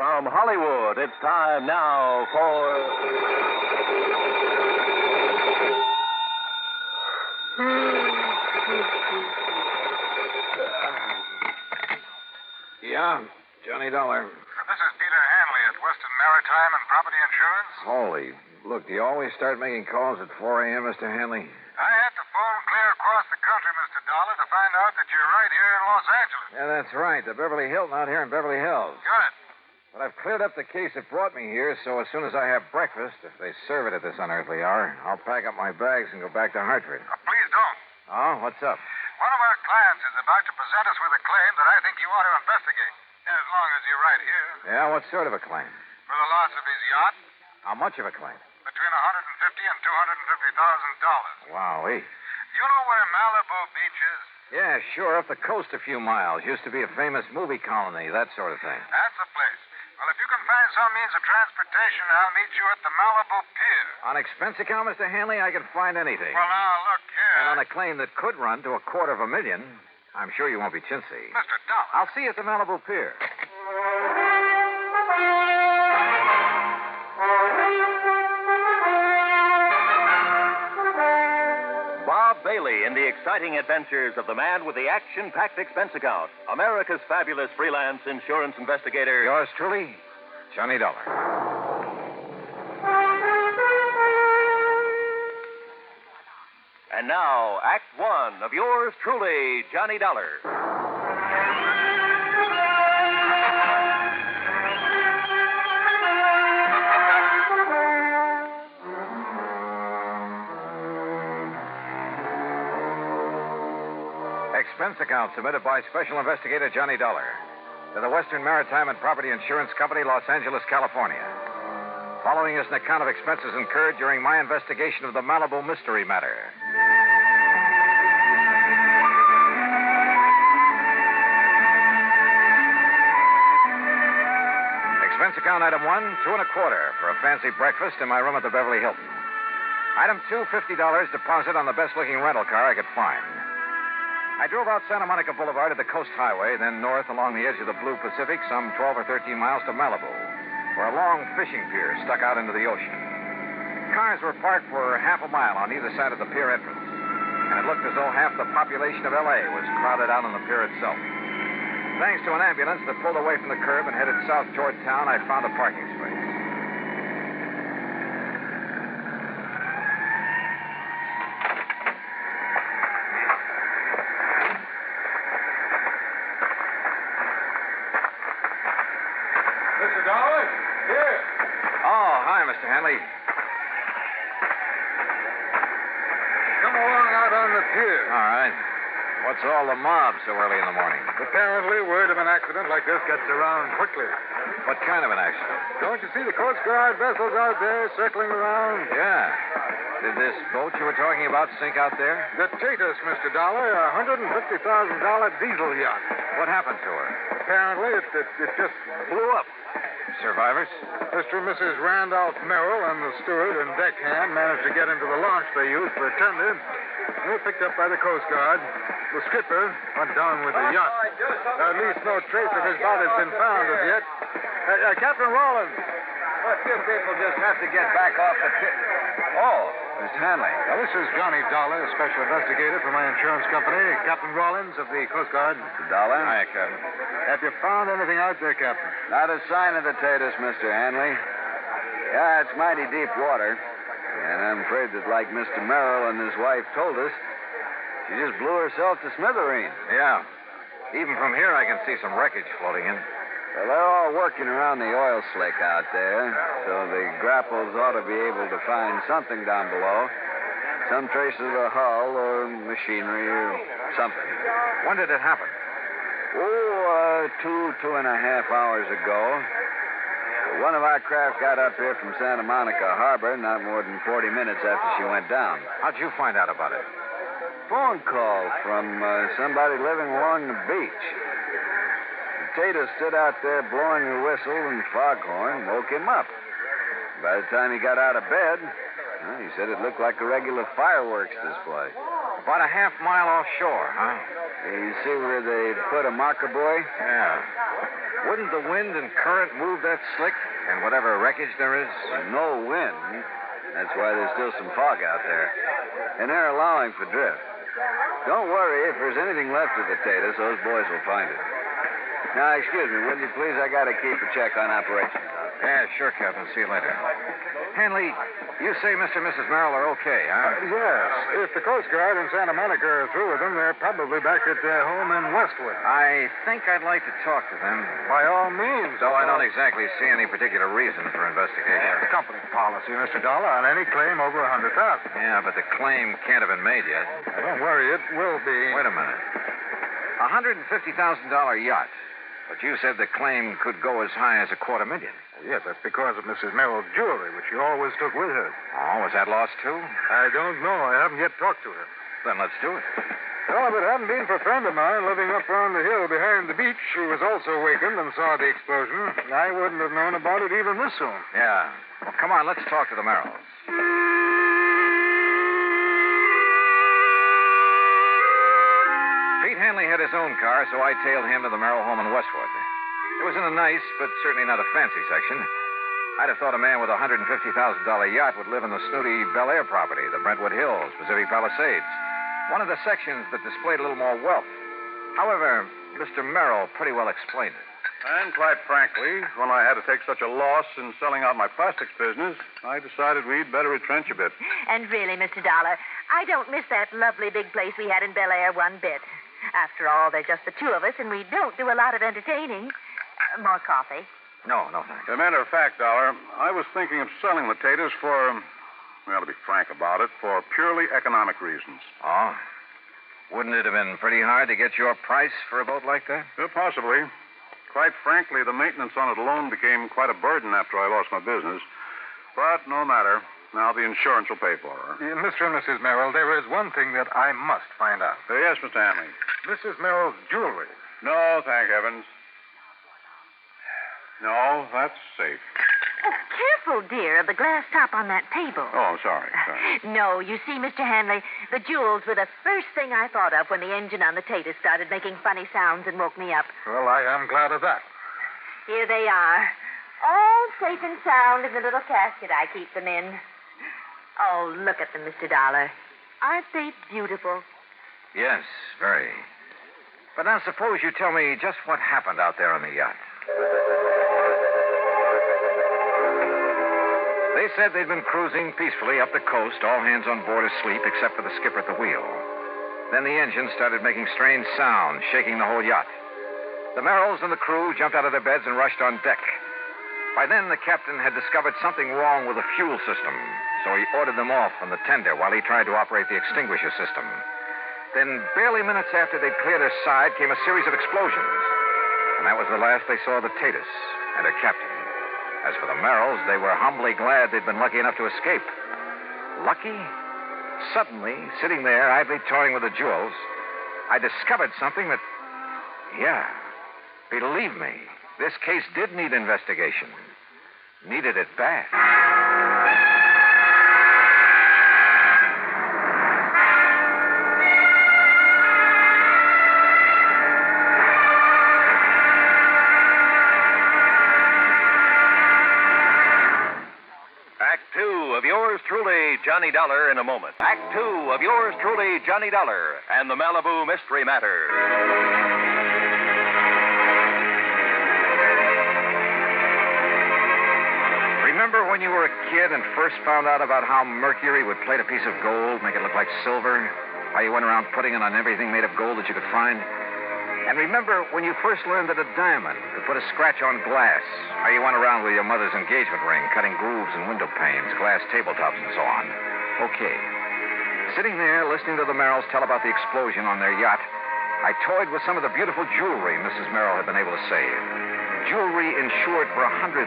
From Hollywood, it's time now for... Yeah, Johnny Dollar. This is Peter Hanley at Western Maritime and Property Insurance. Holy, look, do you always start making calls at 4 a.m., Mr. Hanley? I had to phone clear across the country, Mr. Dollar, to find out that you're right here in Los Angeles. Yeah, that's right. The Beverly Hilton out here in Beverly Hills. Good. But I've cleared up the case that brought me here, so as soon as I have breakfast, if they serve it at this unearthly hour, I'll pack up my bags and go back to Hartford. Please don't. Oh, what's up? One of our clients is about to present us with a claim that I think you ought to investigate. As long as you're right here. Yeah, what sort of a claim? For the loss of his yacht, How much of a claim? between $150,000 and $250,000. Wowee. You know where Malibu Beach is? Yeah, sure, up the coast a few miles. Used to be a famous movie colony, that sort of thing. That's the place. Well, if you can find some means of transportation, I'll meet you at the Malibu Pier. On expense account, Mr. Hanley, I can find anything. Well, now, look here. And on a claim that could run to $250,000, I'm sure you won't be chintzy. Mr. Dollar. I'll see you at the Malibu Pier. Bob Bailey in the exciting adventures of the man with the action-packed expense account. America's fabulous freelance insurance investigator. Yours truly, Johnny Dollar. And now, Act One of yours truly, Johnny Dollar. Expense account submitted by Special Investigator Johnny Dollar to the Western Maritime and Property Insurance Company, Los Angeles, California. Following is an account of expenses incurred during my investigation of the Malibu mystery matter. Expense account item 1, $2.25 for a fancy breakfast in my room at the Beverly Hilton. Item 2, $50 deposit on the best-looking rental car I could find. I drove out Santa Monica Boulevard to the Coast Highway, then north along the edge of the Blue Pacific, some 12 or 13 miles to Malibu, where a long fishing pier stuck out into the ocean. Cars were parked for half a mile on either side of the pier entrance, and it looked as though half the population of L.A. was crowded out on the pier itself. Thanks to an ambulance that pulled away from the curb and headed south toward town, I found a parking space. Mr. Dollar? Here. Oh, hi, Mr. Hanley. Come along out on the pier. All right. What's all the mob so early in the morning? Apparently, word of an accident like this gets around quickly. What kind of an accident? Don't you see the Coast Guard vessels out there circling around? Yeah. Did this boat you were talking about sink out there? The Tatus, Mr. Dollar, a $150,000 diesel yacht. What happened to her? Apparently, it just blew up. Survivors? Mr. and Mrs. Randolph Merrill and the steward and deckhand managed to get into the launch they used for tender. They were picked up by the Coast Guard. The skipper went down with the yacht. At least no trace of his body has been found as yet. Captain Rawlins. Well, you people just have to get back off the pit. Oh, Mr. Hanley. Now, this is Johnny Dollar, special investigator for my insurance company. Captain Rawlins of the Coast Guard. Mr. Dollar? Hi, Captain. Have you found anything out there, Captain? Not a sign of the Tatus, Mr. Hanley. Yeah, it's mighty deep water. And I'm afraid that, like Mr. Merrill and his wife told us, she just blew herself to smithereens. Yeah. Even from here, I can see some wreckage floating in. Well, they're all working around the oil slick out there, so the grapples ought to be able to find something down below. Some traces of a hull or machinery or something. When did it happen? Oh, 2.5 hours ago. One of our craft got up here from Santa Monica Harbor not more than 40 minutes after she went down. How'd you find out about it? Phone call from somebody living along the beach. The Tater stood out there blowing a whistle and foghorn, woke him up. By the time he got out of bed, well, he said it looked like a regular fireworks display. About a half mile offshore, huh? You see where they put a marker buoy? Yeah. Wouldn't the wind and current move that slick and whatever wreckage there is? No wind. That's why there's still some fog out there. And they're allowing for drift. Don't worry. If there's anything left of the Tatus, those boys will find it. Now, excuse me, will you please? I got to keep a check on operations. Yeah, sure, Captain. See you later. Hanley, you say Mr. and Mrs. Merrill are okay, huh? Yes. If the Coast Guard in Santa Monica are through with them, they're probably back at their home in Westwood. I think I'd like to talk to them. By all means. Though I don't exactly see any particular reason for investigation. It's company policy, Mr. Dollar, on any claim over $100,000. Yeah, but the claim can't have been made yet. Don't worry, it will be. Wait a minute. $150,000 yacht. But you said the claim could go as high as $250,000. Yes, that's because of Mrs. Merrill's jewelry, which she always took with her. Oh, was that lost, too? I don't know. I haven't yet talked to her. Then let's do it. Well, if it hadn't been for a friend of mine living up on the hill behind the beach who was also wakened and saw the explosion, I wouldn't have known about it even this soon. Yeah. Well, come on, let's talk to the Merrills. Pete Hanley had his own car, so I tailed him to the Merrill home in Westwood. It was in a nice, but certainly not a fancy section. I'd have thought a man with a $150,000 yacht would live in the snooty Bel Air property, the Brentwood Hills, Pacific Palisades. One of the sections that displayed a little more wealth. However, Mr. Merrill pretty well explained it. And quite frankly, when I had to take such a loss in selling out my plastics business, I decided we'd better retrench a bit. And really, Mr. Dollar, I don't miss that lovely big place we had in Bel Air one bit. After all, they're just the two of us, and we don't do a lot of entertaining. More coffee? No, thanks. As a matter of fact, Dollar, I was thinking of selling the taters for, well, to be frank about it, for purely economic reasons. Oh? Wouldn't it have been pretty hard to get your price for a boat like that? Possibly. Quite frankly, the maintenance on it alone became quite a burden after I lost my business. But no matter. Now the insurance will pay for her. Mr. and Mrs. Merrill, there is one thing that I must find out. Yes, Mr. Hanley. Mrs. Merrill's jewelry. No, thank heavens. No, that's safe. Oh, careful, dear, of the glass top on that table. Oh, I'm sorry. No, you see, Mr. Hanley, the jewels were the first thing I thought of when the engine on the Tatus started making funny sounds and woke me up. Well, I am glad of that. Here they are, all safe and sound in the little casket I keep them in. Oh, look at them, Mr. Dollar. Aren't they beautiful? Yes, very. But now suppose you tell me just what happened out there on the yacht. They said they'd been cruising peacefully up the coast, all hands on board asleep except for the skipper at the wheel. Then the engine started making strange sounds, shaking the whole yacht. The Merrills and the crew jumped out of their beds and rushed on deck. By then, the captain had discovered something wrong with the fuel system, so he ordered them off from the tender while he tried to operate the extinguisher system. Then, barely minutes after they'd cleared her side, came a series of explosions. And that was the last they saw of the Tatus and her captain. As for the Merrills, they were humbly glad they'd been lucky enough to escape. Lucky? Suddenly, sitting there, idly toying with the jewels, I discovered something that... Yeah, believe me, this case did need investigation. Needed it bad. Act 2 of yours truly, Johnny Dollar, in a moment. Act 2 of yours truly, Johnny Dollar, and the Malibu Mystery Matter. Remember when you were a kid and first found out about how mercury would plate a piece of gold, make it look like silver? How you went around putting it on everything made of gold that you could find? And remember when you first learned that a diamond could put a scratch on glass? How you went around with your mother's engagement ring, cutting grooves in window panes, glass tabletops, and so on? Okay. Sitting there, listening to the Merrills tell about the explosion on their yacht, I toyed with some of the beautiful jewelry Mrs. Merrill had been able to save. Jewelry insured for $100,000.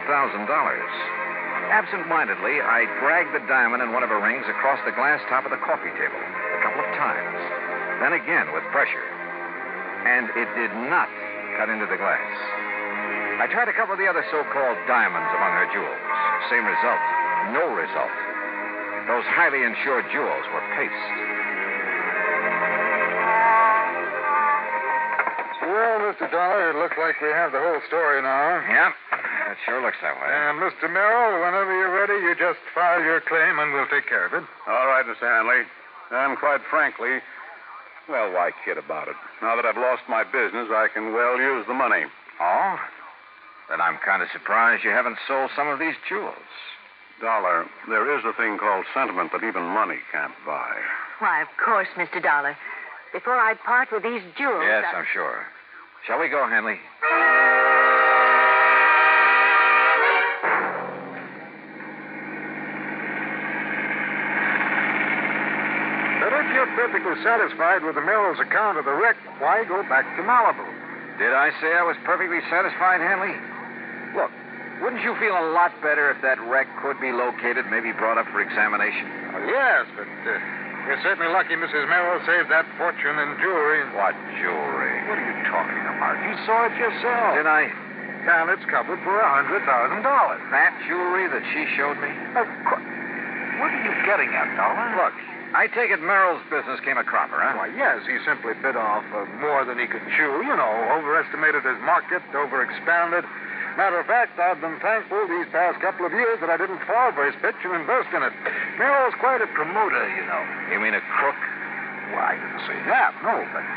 Absent-mindedly, I dragged the diamond in one of her rings across the glass top of the coffee table a couple of times. Then again with pressure. And it did not cut into the glass. I tried a couple of the other so-called diamonds among her jewels. Same result. No result. Those highly insured jewels were paste. Well, Mr. Dollar, it looks like we have the whole story now. Yeah, it sure looks that way. And, Mr. Merrill, whenever you're ready, you just file your claim and we'll take care of it. All right, Mr. Hanley. And quite frankly, well, why kid about it? Now that I've lost my business, I can well use the money. Oh? Then I'm kind of surprised you haven't sold some of these jewels. Dollar, there is a thing called sentiment that even money can't buy. Why, of course, Mr. Dollar. Before I part with these jewels... Yes, I'm sure. Shall we go, Hanley? But if you're perfectly satisfied with the Merrill's account of the wreck, why go back to Malibu? Did I say I was perfectly satisfied, Hanley? Look, wouldn't you feel a lot better if that wreck could be located, maybe brought up for examination? Oh, yes, but you're certainly lucky Mrs. Merrill saved that fortune in jewelry. What jewelry? What are you talking about? You saw it yourself. Did I? And it's covered for $100,000. That jewelry that she showed me? Of course. What are you getting at, Dollar? Look, I take it Merrill's business came a cropper, huh? Why, yes, he simply bit off more than he could chew. You know, overestimated his market, overexpanded. Matter of fact, I've been thankful these past couple of years that I didn't fall for his pitch and invest in it. Merrill's quite a promoter, you know. You mean a crook? Well, I didn't say that, no, but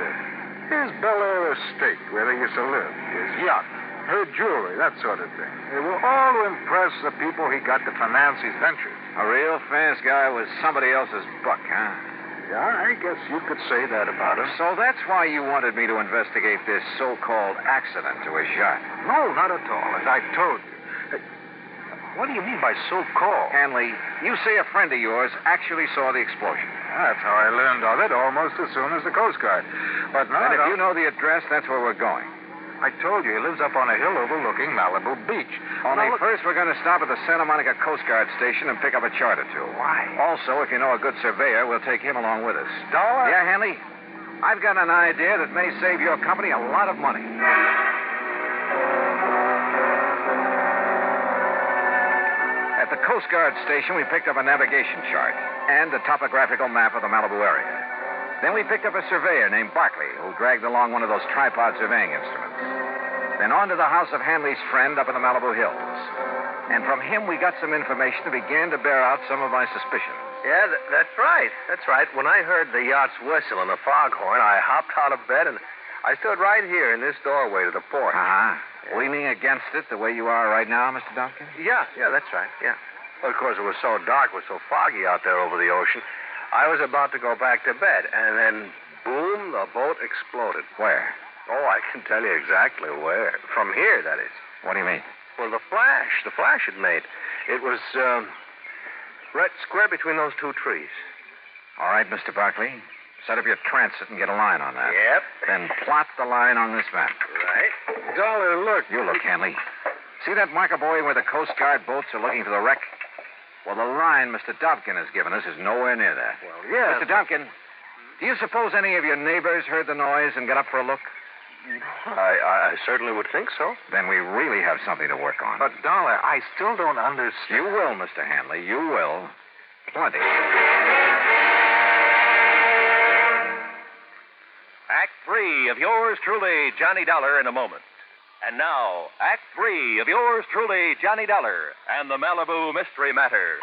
his Bel Air estate, where they used to live, his yacht, her jewelry, that sort of thing. They were all to impress the people he got to finance his ventures. A real fast guy was somebody else's buck, huh? Yeah, I guess you could say that about him. So that's why you wanted me to investigate this so-called accident to his yacht. No, not at all, as I told you. What do you mean by so-called? Hanley, you say a friend of yours actually saw the explosion. That's how I learned of it almost as soon as the Coast Guard. But now... And if you know the address, that's where we're going. I told you, he lives up on a hill overlooking Malibu Beach. Only first we're going to stop at the Santa Monica Coast Guard station and pick up a chart or two. Why? Also, if you know a good surveyor, we'll take him along with us. Dollar? Yeah, Hanley? I've got an idea that may save your company a lot of money. At the Coast Guard station, we picked up a navigation chart and a topographical map of the Malibu area. Then we picked up a surveyor named Barkley, who dragged along one of those tripod surveying instruments. Then on to the house of Hanley's friend up in the Malibu Hills. And from him, we got some information that began to bear out some of my suspicions. Yeah, that's right. That's right. When I heard the yacht's whistle and the foghorn, I hopped out of bed and I stood right here in this doorway to the porch. Uh-huh. Leaning against it the way you are right now, Mr. Duncan? Yeah, that's right. Yeah. Well, of course, it was so dark, it was so foggy out there over the ocean. I was about to go back to bed, and then, boom, the boat exploded. Where? Oh, I can tell you exactly where. From here, that is. What do you mean? Well, the flash it made. It was, right square between those two trees. All right, Mr. Barkley. Set up your transit and get a line on that. Yep. Then plot the line on this map. Right. Dollar, look. You look, Hanley. See that marker buoy where the Coast Guard boats are looking for the wreck? Well, the line Mr. Dobkin has given us is nowhere near that. Well, yes. Mr. Dobkin, do you suppose any of your neighbors heard the noise and got up for a look? I certainly would think so. Then we really have something to work on. But, Dollar, I still don't understand. You will, Mr. Hanley. You will. Plenty. Act 3 of yours truly, Johnny Dollar, in a moment. And now, Act 3 of yours truly, Johnny Dollar, and the Malibu Mystery Matter.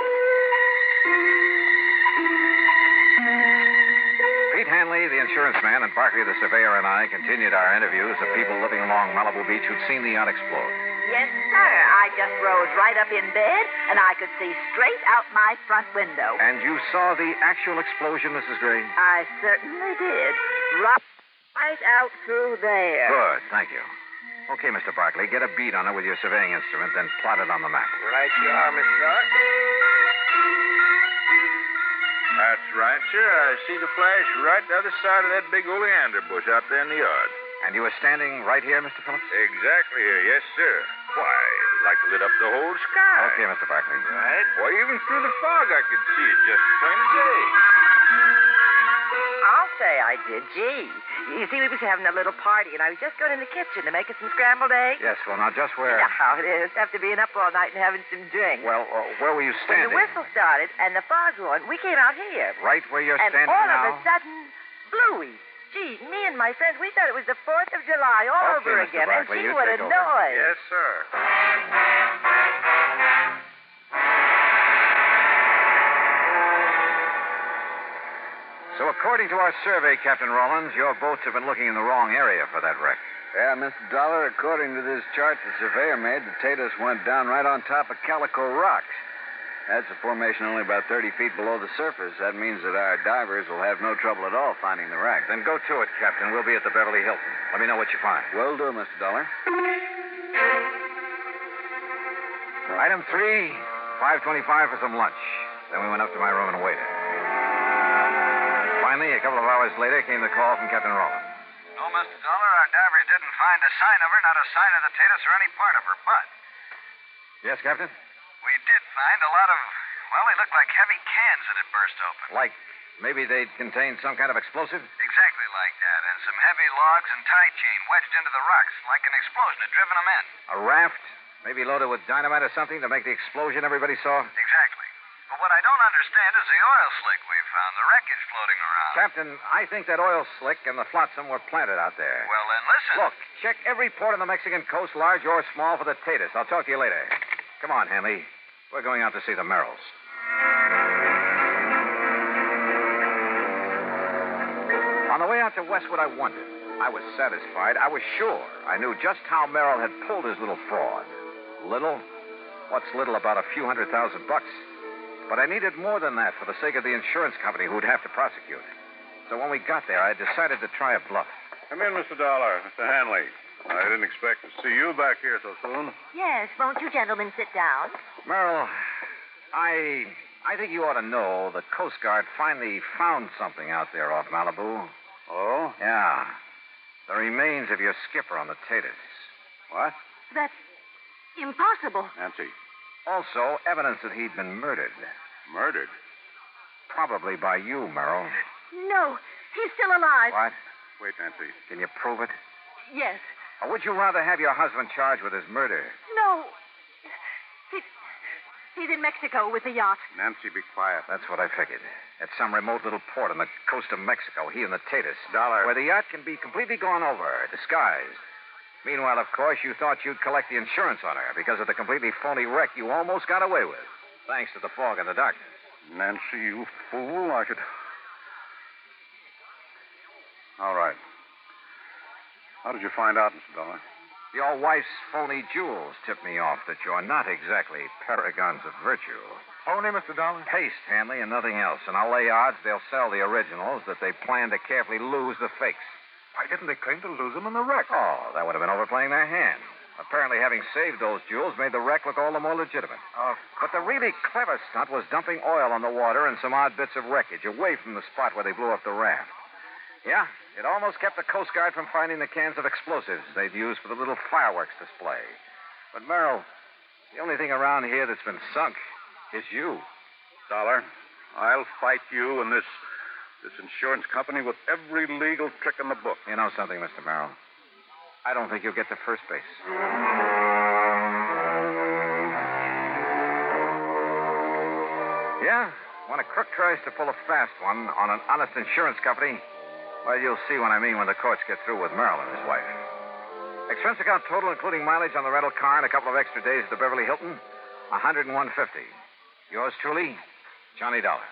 Pete Hanley, the insurance man, and Barkley, the surveyor, and I continued our interviews of people living along Malibu Beach who'd seen the yacht explode. Yes, sir. I just rose right up in bed, and I could see straight out my front window. And you saw the actual explosion, Mrs. Gray? I certainly did. Right out through there. Good, thank you. Okay, Mr. Barkley, get a beat on it with your surveying instrument, then plot it on the map. Right you are, Mr. Dollar. That's right, sir. I see the flash right the other side of that big oleander bush out there in the yard. And you were standing right here, Mr. Phillips? Exactly here, yes, sir. Why, it was like it lit up the whole sky. Okay, Mr. Barkley. Right? Why, even through the fog I could see it just plain as day. I'll say I did. Gee. You see, we was having a little party, and I was just going in the kitchen to make us some scrambled eggs. Yes, well, now, just where... You know how it is, after being up all night and having some drink. Well, where were you When standing? the whistle started and the foghorn, we came out here. Right where you're And standing all now? of a sudden, Bluey, Gee, me and my friends, we thought it was the 4th of July all Okay, over Mr. again. Barkley, and you gee, what take a over. noise. Yes, sir. So according to our survey, Captain Rollins, your boats have been looking in the wrong area for that wreck. Yeah, Mr. Dollar, according to this chart the surveyor made, the Tatus went down right on top of Calico Rocks. That's a formation only about 30 feet below the surface. That means that our divers will have no trouble at all finding the wreck. Then go to it, Captain. We'll be at the Beverly Hilton. Let me know what you find. Will do, Mr. Dollar. Item 3, $5.25 for some lunch. Then we went up to my room and waited. Finally, a couple of hours later, came the call from Captain Rollins. No, Mr. Dollar, our divers didn't find a sign of her, not a sign of the Tatus or any part of her, but Yes, Captain? we did find a lot of, well, they looked like heavy cans that had burst open. Like maybe they'd contained some kind of explosive? Exactly like that, and some heavy logs and tie chain wedged into the rocks, like an explosion had driven them in. A raft? Maybe loaded with dynamite or something to make the explosion everybody saw? Exactly. But what I don't understand is the oil slick we found, the wreckage floating around. Captain, I think that oil slick and the flotsam were planted out there. Well, then listen. Look, check every port on the Mexican coast, large or small, for the Tatus. I'll talk to you later. Come on, Hanley. We're going out to see the Merrills. On the way out to Westwood, I wondered. I was satisfied. I was sure. I knew just how Merrill had pulled his little fraud. Little? What's little about a few $100,000? But I needed more than that for the sake of the insurance company who'd have to prosecute. So when we got there, I decided to try a bluff. Come in, Mr. Dollar. Mr. Hanley. I didn't expect to see you back here so soon. Yes, won't you gentlemen sit down? Merrill, I think you ought to know the Coast Guard finally found something out there off Malibu. Oh? Yeah. The remains of your skipper on the Tatus. What? That's impossible. Nancy. Also, evidence that he'd been murdered. Murdered? Probably by you, Merrill. No, he's still alive. What? Wait, Nancy. Can you prove it? Yes. Or would you rather have your husband charged with his murder? No. He's in Mexico with the yacht. Nancy, be quiet. That's what I figured. At some remote little port on the coast of Mexico, he and the Tatus. Dollar. Where the yacht can be completely gone over, disguised. Meanwhile, of course, you thought you'd collect the insurance on her because of the completely phony wreck you almost got away with. Thanks to the fog and the darkness. Nancy, you fool. I could. All right. How did you find out, Mr. Dollar? Your wife's phony jewels tipped me off that you're not exactly paragons of virtue. Phony, Mr. Dollar? Paste, Hanley, and nothing else. And I'll lay odds they'll sell the originals, that they plan to carefully lose the fakes. Why didn't they claim to lose them in the wreck? Oh, that would have been overplaying their hand. Apparently, having saved those jewels made the wreck look all the more legitimate. But the really clever stunt was dumping oil on the water and some odd bits of wreckage away from the spot where they blew up the raft. Yeah, it almost kept the Coast Guard from finding the cans of explosives they'd used for the little fireworks display. But, Merrill, the only thing around here that's been sunk is you. Dollar, I'll fight you and this insurance company with every legal trick in the book. You know something, Mr. Merrill? I don't think you'll get to first base. Yeah? When a crook tries to pull a fast one on an honest insurance company, well, you'll see what I mean when the courts get through with Merrill and his wife. Expense account total, including mileage on the rental car and a couple of extra days at the Beverly Hilton, $101.50. Yours truly, Johnny Dollar.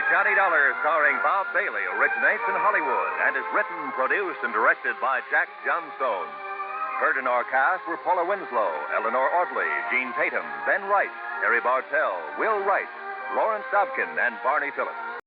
Johnny Dollar, starring Bob Bailey, originates in Hollywood and is written, produced, and directed by Jack Johnstone. Heard in our cast were Paula Winslow, Eleanor Audley, Gene Tatum, Ben Wright, Harry Bartell, Will Wright, Lawrence Dobkin, and Barney Phillips.